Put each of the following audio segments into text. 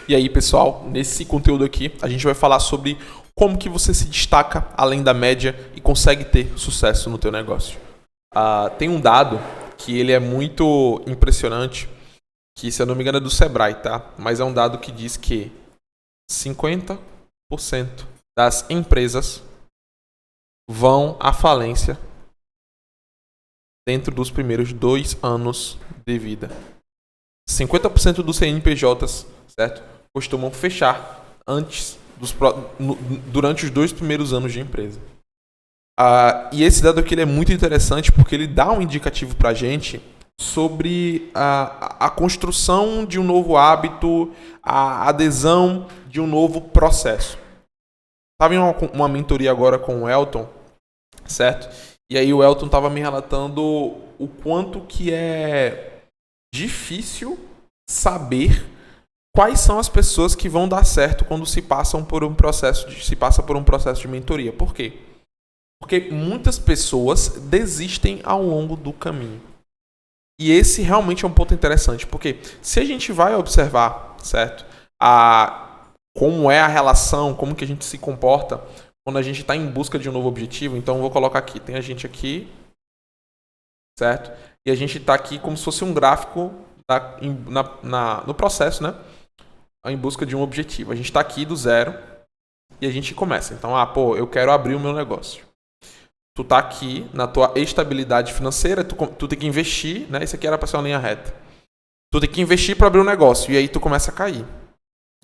E aí, pessoal, nesse conteúdo aqui, a gente vai falar sobre como que você se destaca além da média e consegue ter sucesso no teu negócio. Tem um dado que ele é muito impressionante, que se eu não me engano é do Sebrae, tá? Mas é um dado que diz que 50% das empresas vão à falência dentro dos primeiros 2 anos de vida. 50% dos CNPJs, certo? Costumam fechar durante os 2 primeiros anos de empresa. E esse dado aqui ele é muito interessante porque ele dá um indicativo para a gente sobre a construção de um novo hábito, a adesão de um novo processo. Estava em uma mentoria agora com o Elton, certo? E aí o Elton estava me relatando o quanto que é difícil saber quais são as pessoas que vão dar certo quando se passa por um processo de mentoria. Por quê? Porque muitas pessoas desistem ao longo do caminho. E esse realmente é um ponto interessante, porque se a gente vai observar, certo? Como é a relação, como que a gente se comporta quando a gente está em busca de um novo objetivo. Então eu vou colocar aqui, tem a gente aqui, certo? E a gente está aqui como se fosse um gráfico no processo, né? Em busca de um objetivo. A gente está aqui do zero e a gente começa. Então, eu quero abrir o meu negócio. Tu tá aqui na tua estabilidade financeira, tu tem que investir, né? Isso aqui era para ser uma linha reta. Tu tem que investir para abrir um negócio e aí tu começa a cair,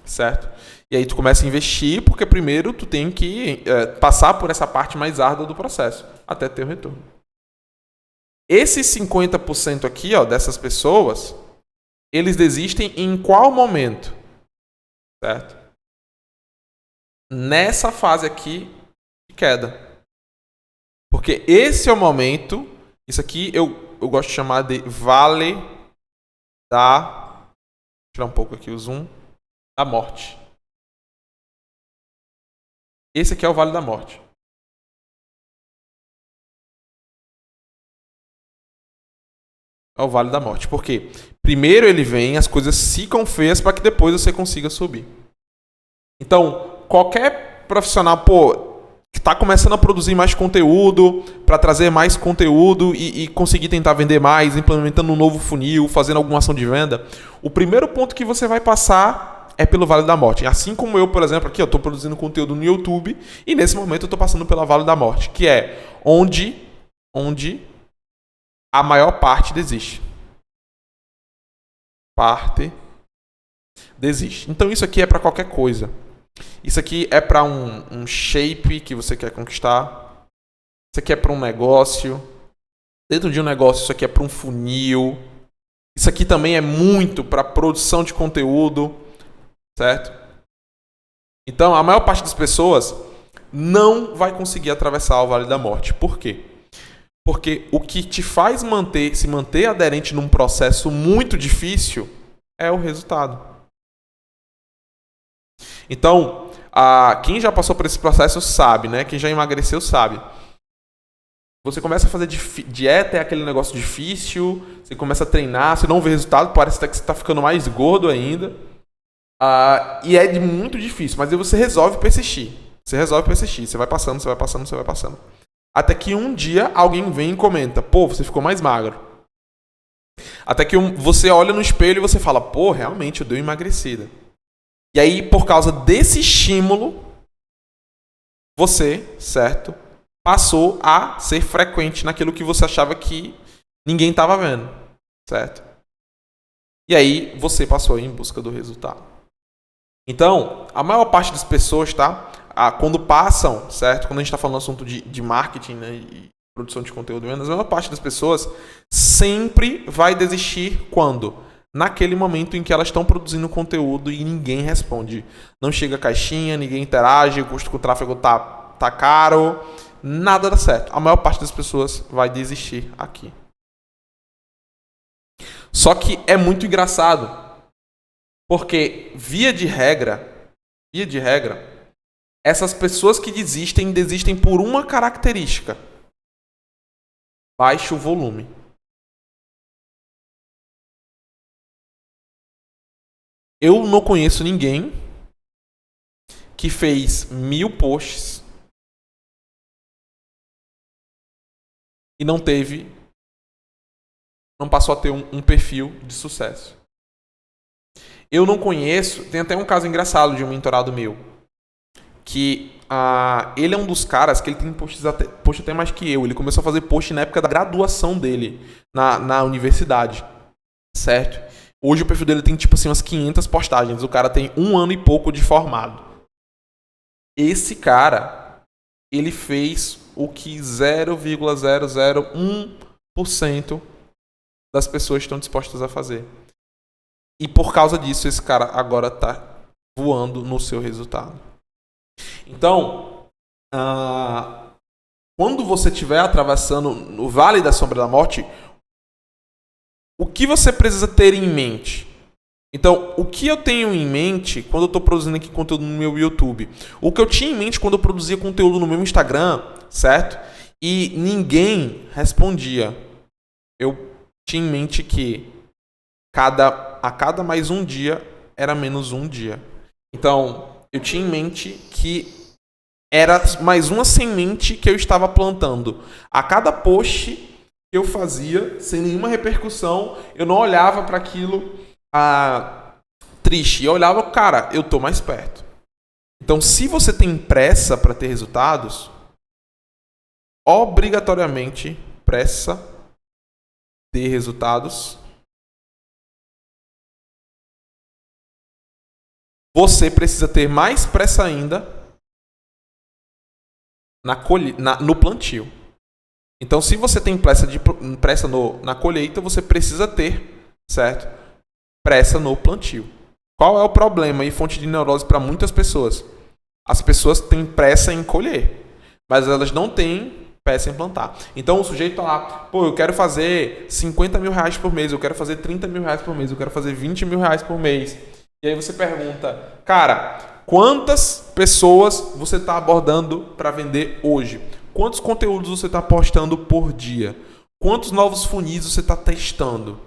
certo? E aí tu começa a investir porque primeiro tu tem que passar por essa parte mais árdua do processo até ter o retorno. Esses 50% aqui, dessas pessoas, eles desistem em qual momento? Certo? Nessa fase aqui de queda. Porque esse é o momento, isso aqui eu gosto de chamar de vale da... Vou tirar um pouco aqui o zoom. Da morte. Esse aqui é o vale da morte. É o vale da morte. Por quê? Primeiro ele vem, as coisas ficam feias para que depois você consiga subir. Então, qualquer profissional, que está começando a produzir mais conteúdo, para trazer mais conteúdo e conseguir tentar vender mais, implementando um novo funil, fazendo alguma ação de venda, o primeiro ponto que você vai passar é pelo Vale da Morte. Assim como eu, por exemplo, aqui eu estou produzindo conteúdo no YouTube e nesse momento eu estou passando pelo Vale da Morte, que é onde a maior parte desiste. Desiste. Então isso aqui é para qualquer coisa. Isso aqui é para um shape que você quer conquistar. Isso aqui é para um negócio. Dentro de um negócio, isso aqui é para um funil. Isso aqui também é muito para produção de conteúdo. Certo? Então, a maior parte das pessoas não vai conseguir atravessar o Vale da Morte. Por quê? Porque o que te faz se manter aderente num processo muito difícil é o resultado. Então, quem já passou por esse processo sabe, né? Quem já emagreceu sabe. Você começa a fazer dieta, é aquele negócio difícil, você começa a treinar, você não vê resultado, parece até que você está ficando mais gordo ainda. E é muito difícil, mas aí você resolve persistir. Você vai passando. Até que um dia alguém vem e comenta, você ficou mais magro. Até que você olha no espelho e você fala, realmente eu dei uma emagrecida. E aí, por causa desse estímulo, você, certo, passou a ser frequente naquilo que você achava que ninguém estava vendo, certo? E aí, você passou em busca do resultado. Então, a maior parte das pessoas, tá? Quando passam, certo? Quando a gente está falando assunto de marketing, né, e produção de conteúdo, a maior parte das pessoas sempre vai desistir quando? Naquele momento em que elas estão produzindo conteúdo e ninguém responde. Não chega caixinha, ninguém interage, o custo com o tráfego tá caro, nada dá certo. A maior parte das pessoas vai desistir aqui. Só que é muito engraçado, porque via de regra, essas pessoas que desistem por uma característica: baixo volume. Eu não conheço ninguém que fez 1000 posts e não passou a ter um perfil de sucesso. Eu não conheço, tem até um caso engraçado de um mentorado meu, que ele é um dos caras que ele tem post até mais que eu. Ele começou a fazer post na época da graduação dele na universidade, certo? Hoje o perfil dele tem tipo assim umas 500 postagens. O cara tem 1 ano e pouco de formado. Esse cara, ele fez o que 0,001% das pessoas estão dispostas a fazer. E por causa disso, esse cara agora está voando no seu resultado. Então, quando você estiver atravessando o Vale da Sombra da Morte, o que você precisa ter em mente? Então, o que eu tenho em mente quando eu estou produzindo aqui conteúdo no meu YouTube? O que eu tinha em mente quando eu produzia conteúdo no meu Instagram, certo? E ninguém respondia. Eu tinha em mente que a cada mais um dia era menos um dia. Então, eu tinha em mente que era mais uma semente que eu estava plantando. A cada post que eu fazia, sem nenhuma repercussão, eu não olhava para aquilo triste. Eu olhava, cara, eu tô mais perto. Então, se você tem pressa para ter resultados, obrigatoriamente pressa ter resultados, você precisa ter mais pressa ainda no plantio. Então, se você tem pressa na colheita, você precisa ter, certo? Pressa no plantio. Qual é o problema e fonte de neurose para muitas pessoas? As pessoas têm pressa em colher, mas elas não têm pressa em plantar. Então, o sujeito está lá, eu quero fazer 50 mil reais por mês, eu quero fazer 30 mil reais por mês, eu quero fazer 20 mil reais por mês. E aí você pergunta, cara, quantas pessoas você está abordando para vender hoje? Quantos conteúdos você está postando por dia? Quantos novos funis você está testando?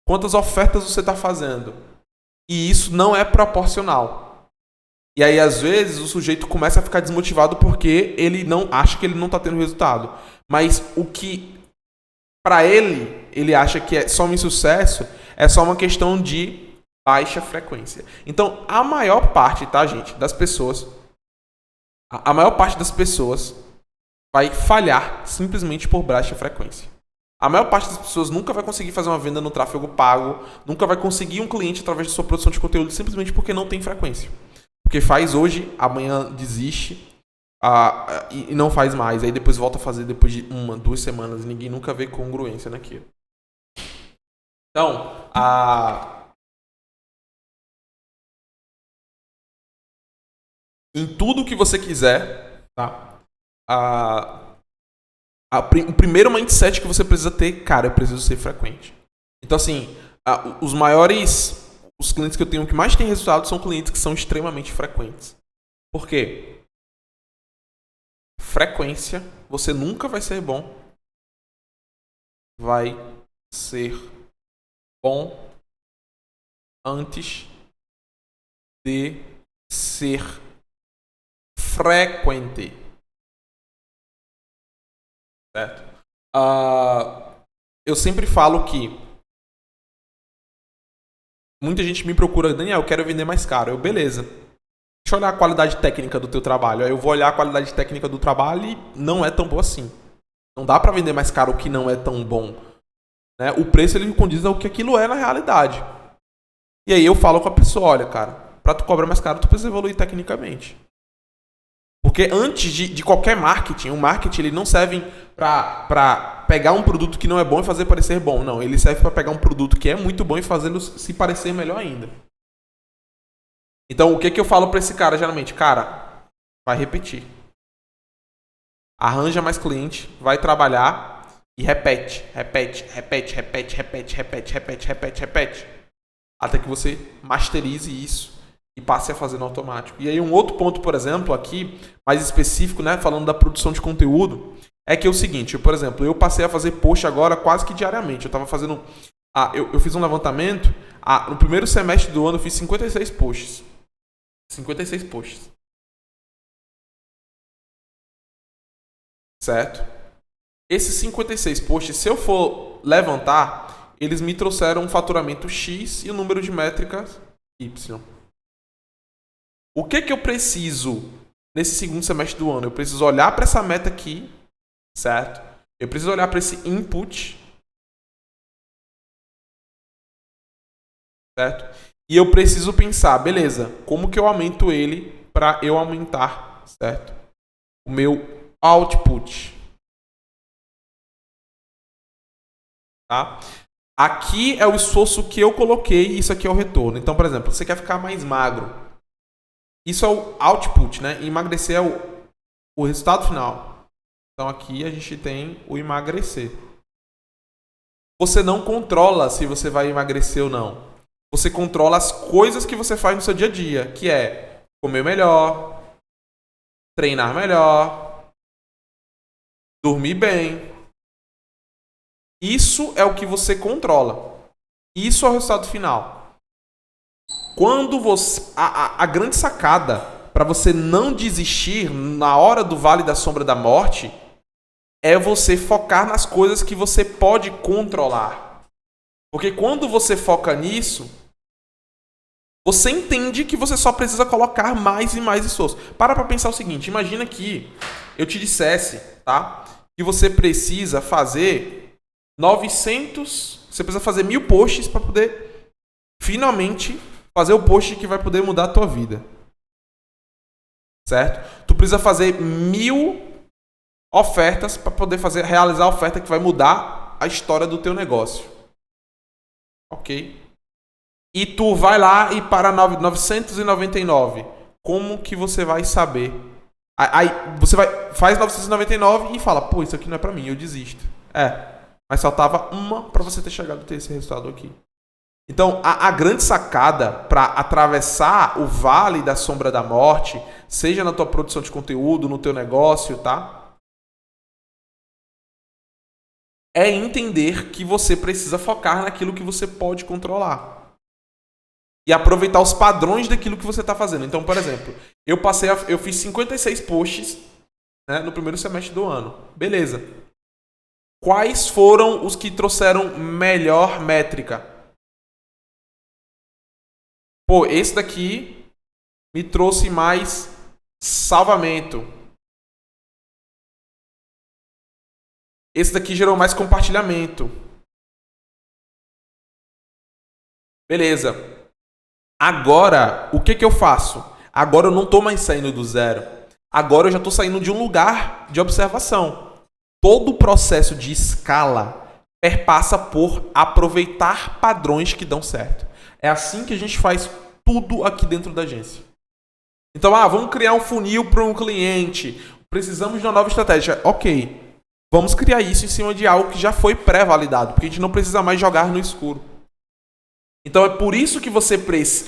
Quantas ofertas você está fazendo? E isso não é proporcional. E aí, às vezes, o sujeito começa a ficar desmotivado porque ele não acha que ele não está tendo resultado. Mas o que, para ele acha que é só um insucesso, é só uma questão de baixa frequência. Então, a maior parte, tá, gente, das pessoas, a maior parte das pessoas vai falhar simplesmente por baixa frequência. A maior parte das pessoas nunca vai conseguir fazer uma venda no tráfego pago, nunca vai conseguir um cliente através de sua produção de conteúdo simplesmente porque não tem frequência. Porque faz hoje, amanhã desiste e não faz mais. Aí depois volta a fazer depois de 1, 2 semanas e ninguém nunca vê congruência naquilo. Então, em tudo que você quiser, tá? O primeiro mindset que você precisa ter, cara, eu preciso ser frequente. Então, assim, os clientes que eu tenho que mais têm resultado são clientes que são extremamente frequentes. Por quê? Frequência, você nunca vai ser bom. Vai ser bom antes de ser frequente. Certo? Eu sempre falo que muita gente me procura, Daniel, eu quero vender mais caro. Beleza. Deixa eu olhar a qualidade técnica do teu trabalho. Aí eu vou olhar a qualidade técnica do trabalho e não é tão boa assim. Não dá para vender mais caro o que não é tão bom. Né? O preço ele condiz ao que aquilo é na realidade. E aí eu falo com a pessoa, olha, cara, para tu cobrar mais caro, tu precisa evoluir tecnicamente. Porque antes de qualquer marketing, o marketing ele não serve para pegar um produto que não é bom e fazer parecer bom. Não, ele serve para pegar um produto que é muito bom e fazê-lo se parecer melhor ainda. Então, o que eu falo para esse cara, geralmente? Cara, vai repetir. Arranja mais cliente, vai trabalhar e repete. Até que você masterize isso e passe a fazer no automático. E aí um outro ponto, por exemplo, aqui, mais específico, né, falando da produção de conteúdo, é que é o seguinte, por exemplo, eu passei a fazer post agora quase que diariamente. Eu estava fazendo... eu fiz um levantamento, No primeiro semestre do ano eu fiz 56 posts. 56 posts. Certo? Esses 56 posts, se eu for levantar, eles me trouxeram um faturamento X e um número de métricas Y. O que eu preciso nesse segundo semestre do ano? Eu preciso olhar para essa meta aqui, certo? Eu preciso olhar para esse input, certo? E eu preciso pensar, beleza, como que eu aumento ele para eu aumentar, certo? O meu output. Tá? Aqui é o esforço que eu coloquei e isso aqui é o retorno. Então, por exemplo, você quer ficar mais magro. Isso é o output, né? Emagrecer é o resultado final. Então, aqui a gente tem o emagrecer. Você não controla se você vai emagrecer ou não. Você controla as coisas que você faz no seu dia a dia, que é comer melhor, treinar melhor, dormir bem. Isso é o que você controla. Isso é o resultado final. Quando você... A grande sacada para você não desistir na hora do vale da sombra da morte é você focar nas coisas que você pode controlar. Porque quando você foca nisso, você entende que você só precisa colocar mais e mais esforço. Para pensar o seguinte, imagina que eu te dissesse, tá? Que você precisa fazer 900, você precisa fazer 1000 posts para poder finalmente fazer o post que vai poder mudar a tua vida. Certo? Tu precisa fazer 1000 ofertas para poder realizar a oferta que vai mudar a história do teu negócio. Ok? E tu vai lá e para 999. Como que você vai saber? Aí você faz 999 e fala, pô, isso aqui não é para mim, eu desisto. Mas faltava uma para você ter chegado a ter esse resultado aqui. Então, a grande sacada para atravessar o vale da sombra da morte, seja na tua produção de conteúdo, no teu negócio, tá? É entender que você precisa focar naquilo que você pode controlar. E aproveitar os padrões daquilo que você está fazendo. Então, por exemplo, eu fiz 56 posts, né, no primeiro semestre do ano. Beleza. Quais foram os que trouxeram melhor métrica? Pô, esse daqui me trouxe mais salvamento. Esse daqui gerou mais compartilhamento. Beleza. Agora, o que eu faço? Agora eu não estou mais saindo do zero. Agora eu já estou saindo de um lugar de observação. Todo o processo de escala perpassa por aproveitar padrões que dão certo. É assim que a gente faz tudo aqui dentro da agência. Então, vamos criar um funil para um cliente. Precisamos de uma nova estratégia. Ok. Vamos criar isso em cima de algo que já foi pré-validado, porque a gente não precisa mais jogar no escuro. Então é por isso que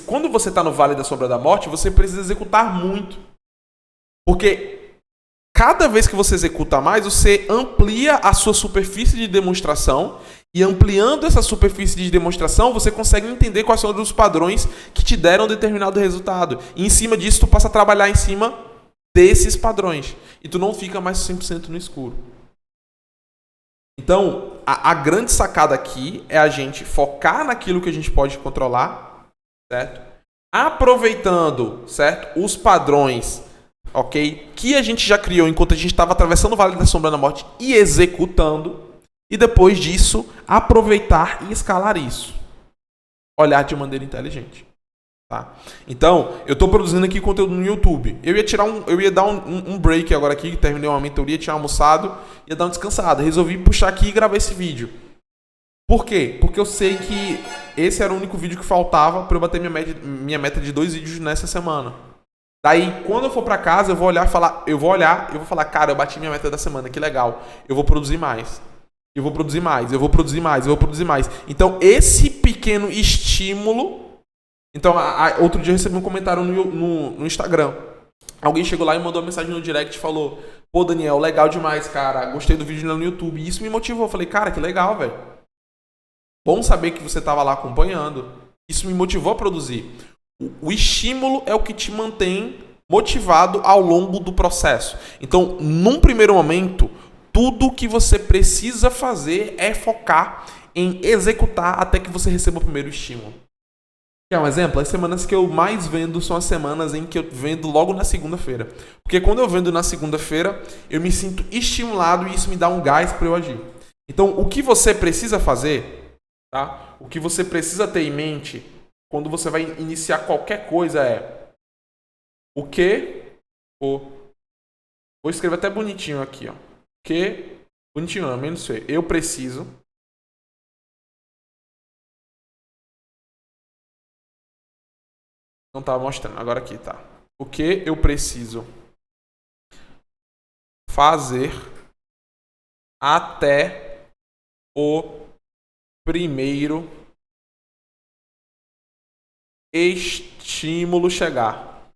quando você está no Vale da Sombra da Morte, você precisa executar muito. Porque cada vez que você executa mais, você amplia a sua superfície de demonstração. E ampliando essa superfície de demonstração, você consegue entender quais são os padrões que te deram determinado resultado. E em cima disso, tu passa a trabalhar em cima desses padrões. E tu não fica mais 100% no escuro. Então, a grande sacada aqui é a gente focar naquilo que a gente pode controlar, certo? Aproveitando, certo? Os padrões, ok? Que a gente já criou enquanto a gente estava atravessando o Vale da Sombra da Morte e executando. E depois disso, aproveitar e escalar isso. Olhar de maneira inteligente. Tá? Então, eu estou produzindo aqui conteúdo no YouTube. Eu ia dar um break agora aqui, terminei uma mentoria, tinha almoçado, ia dar uma descansada. Resolvi puxar aqui e gravar esse vídeo. Por quê? Porque eu sei que esse era o único vídeo que faltava para eu bater minha meta de 2 vídeos nessa semana. Daí, quando eu for para casa, eu vou falar, cara, eu bati minha meta da semana, que legal. Eu vou produzir mais. Eu vou produzir mais, eu vou produzir mais, eu vou produzir mais. Então, esse pequeno estímulo... Então, outro dia eu recebi um comentário no Instagram. Alguém chegou lá e mandou uma mensagem no direct e falou: pô, Daniel, legal demais, cara. Gostei do vídeo no YouTube. E isso me motivou. Eu falei, cara, que legal, velho. Bom saber que você tava lá acompanhando. Isso me motivou a produzir. O estímulo é o que te mantém motivado ao longo do processo. Então, num primeiro momento, tudo que você precisa fazer é focar em executar até que você receba o primeiro estímulo. Quer um exemplo? As semanas que eu mais vendo são as semanas em que eu vendo logo na segunda-feira. Porque quando eu vendo na segunda-feira, eu me sinto estimulado e isso me dá um gás para eu agir. Então, o que você precisa fazer, tá? O que você precisa ter em mente quando você vai iniciar qualquer coisa é o que vou escrever até bonitinho aqui, ó. Que bonitinho, não, menos C. Eu preciso não estava mostrando, agora aqui tá. O que eu preciso fazer até o primeiro estímulo chegar.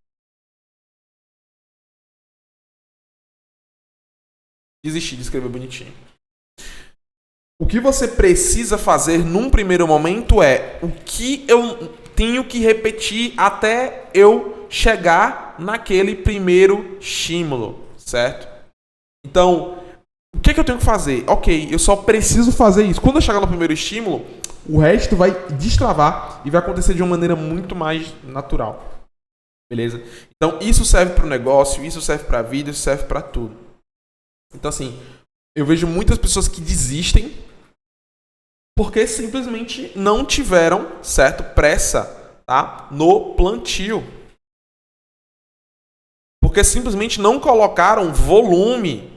Desisti de escrever bonitinho. O que você precisa fazer num primeiro momento é o que eu tenho que repetir até eu chegar naquele primeiro estímulo, certo? Então, o que eu tenho que fazer? Ok, eu só preciso fazer isso. Quando eu chegar no primeiro estímulo, o resto vai destravar e vai acontecer de uma maneira muito mais natural. Beleza? Então, isso serve para o negócio, isso serve para a vida, isso serve para tudo. Então, assim, eu vejo muitas pessoas que desistem porque simplesmente não tiveram, certo, pressa, tá, no plantio. Porque simplesmente não colocaram volume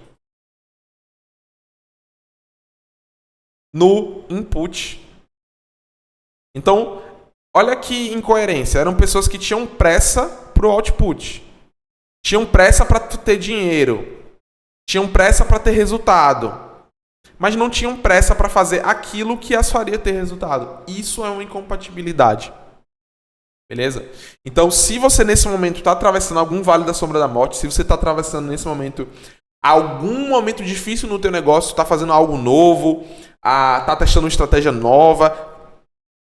no input. Então, olha que incoerência. Eram pessoas que tinham pressa pro output. Tinham pressa para ter dinheiro. Tinham pressa para ter resultado. Mas não tinham pressa para fazer aquilo que as faria ter resultado. Isso é uma incompatibilidade. Beleza? Então, se você nesse momento está atravessando algum vale da sombra da morte, se você está atravessando nesse momento algum momento difícil no teu negócio, está fazendo algo novo, está testando uma estratégia nova,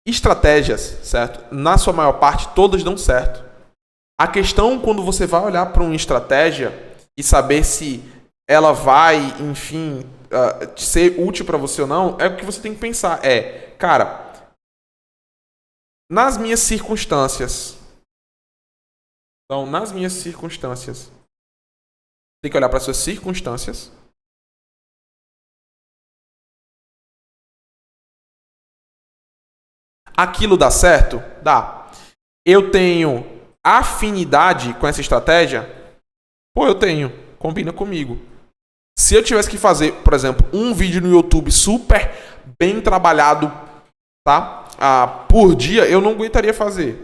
estratégias, certo? Na sua maior parte, todas dão certo. A questão, quando você vai olhar para uma estratégia e saber se ela vai, enfim, ser útil para você ou não, é o que você tem que pensar. Cara, nas minhas circunstâncias. Então, nas minhas circunstâncias. Tem que olhar para as suas circunstâncias. Aquilo dá certo? Dá. Eu tenho afinidade com essa estratégia? Pô, eu tenho. Combina comigo. Se eu tivesse que fazer, por exemplo, um vídeo no YouTube super bem trabalhado, tá? Por dia, eu não aguentaria fazer.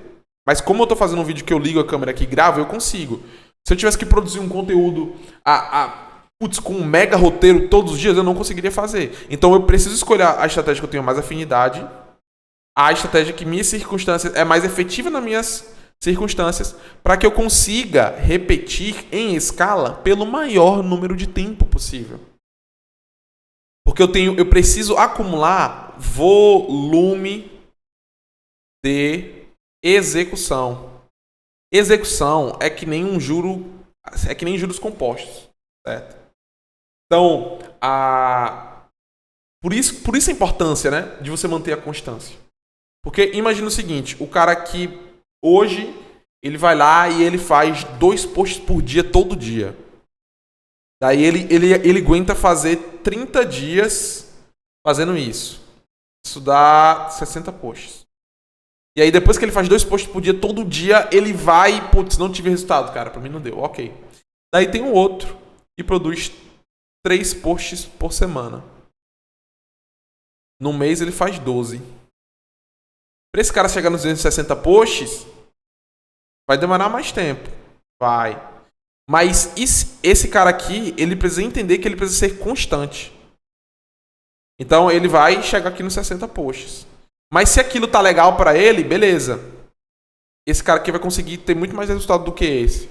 Mas como eu tô fazendo um vídeo que eu ligo a câmera aqui e gravo, eu consigo. Se eu tivesse que produzir um conteúdo com um mega roteiro todos os dias, eu não conseguiria fazer. Então eu preciso escolher a estratégia que eu tenho mais afinidade, a estratégia que minhas circunstâncias é mais efetiva nas minhas circunstâncias, para que eu consiga repetir em escala pelo maior número de tempo possível. Porque eu preciso acumular volume de execução. Execução é que nem juros compostos, certo? Então, por isso a importância, né, de você manter a constância. Porque imagina o seguinte, o cara que hoje ele vai lá e ele faz 2 posts por dia todo dia. Daí ele aguenta fazer 30 dias fazendo isso. Isso dá 60 posts. E aí depois que ele faz 2 posts por dia todo dia, ele vai, não tive resultado, cara, pra mim não deu, ok. Daí tem um outro que produz 3 posts por semana. No mês ele faz 12. Para esse cara chegar nos 260 posts, vai demorar mais tempo. Vai. Mas esse cara aqui, ele precisa entender que ele precisa ser constante. Então ele vai chegar aqui nos 60 posts. Mas se aquilo tá legal para ele, beleza. Esse cara aqui vai conseguir ter muito mais resultado do que esse.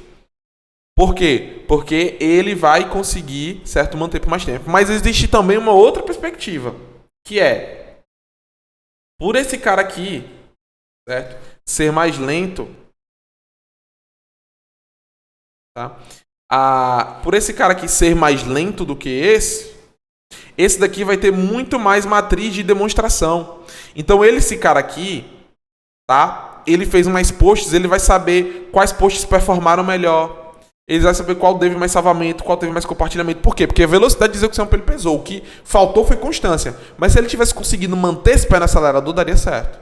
Por quê? Porque ele vai conseguir, certo, manter por mais tempo. Mas existe também uma outra perspectiva, que é, por esse cara aqui certo? Ser mais lento, tá? Por esse cara aqui ser mais lento do que esse daqui vai ter muito mais matriz de demonstração. Então esse cara aqui, tá? Ele fez mais posts, ele vai saber quais posts performaram melhor. Ele vai saber qual teve mais salvamento, qual teve mais compartilhamento. Por quê? Porque a velocidade de execução para ele pesou. O que faltou foi constância. Mas se ele tivesse conseguido manter esse pé no acelerador, daria certo.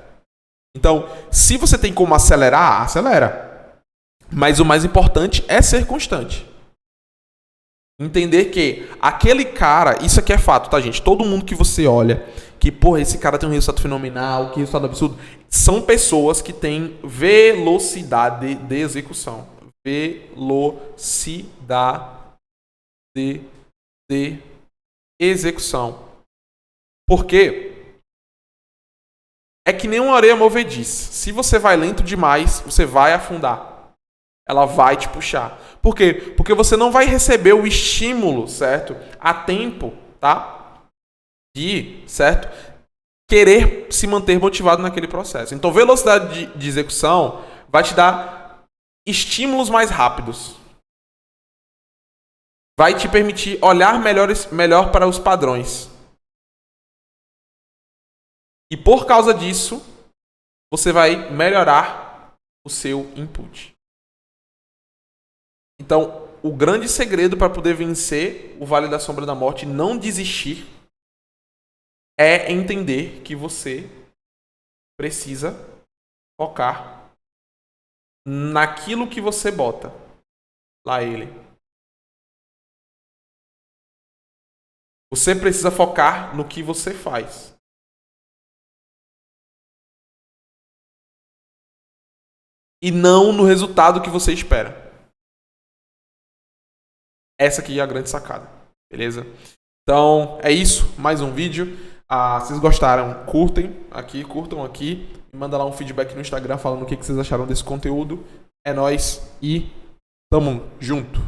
Então, se você tem como acelerar, acelera. Mas o mais importante é ser constante. Entender que aquele cara, isso aqui é fato, tá, gente? Todo mundo que você olha, que, porra, esse cara tem um resultado fenomenal, que resultado absurdo, são pessoas que têm velocidade de execução. Velocidade de execução. Por quê? É que nem uma areia movediça. Se você vai lento demais, você vai afundar. Ela vai te puxar. Por quê? Porque você não vai receber o estímulo, certo? A tempo, tá? De, certo? Querer se manter motivado naquele processo. Então, velocidade de execução vai te dar estímulos mais rápidos. Vai te permitir olhar melhor para os padrões. E por causa disso, você vai melhorar o seu input. Então, o grande segredo para poder vencer o Vale da Sombra da Morte e não desistir é entender que você precisa focar naquilo que você bota lá ele. Você precisa focar no que você faz. E não no resultado que você espera. Essa aqui é a grande sacada, beleza? Então, é isso. Mais um vídeo. Se vocês gostaram, curtam aqui. Me manda lá um feedback no Instagram falando o que vocês acharam desse conteúdo. É nóis e tamo junto.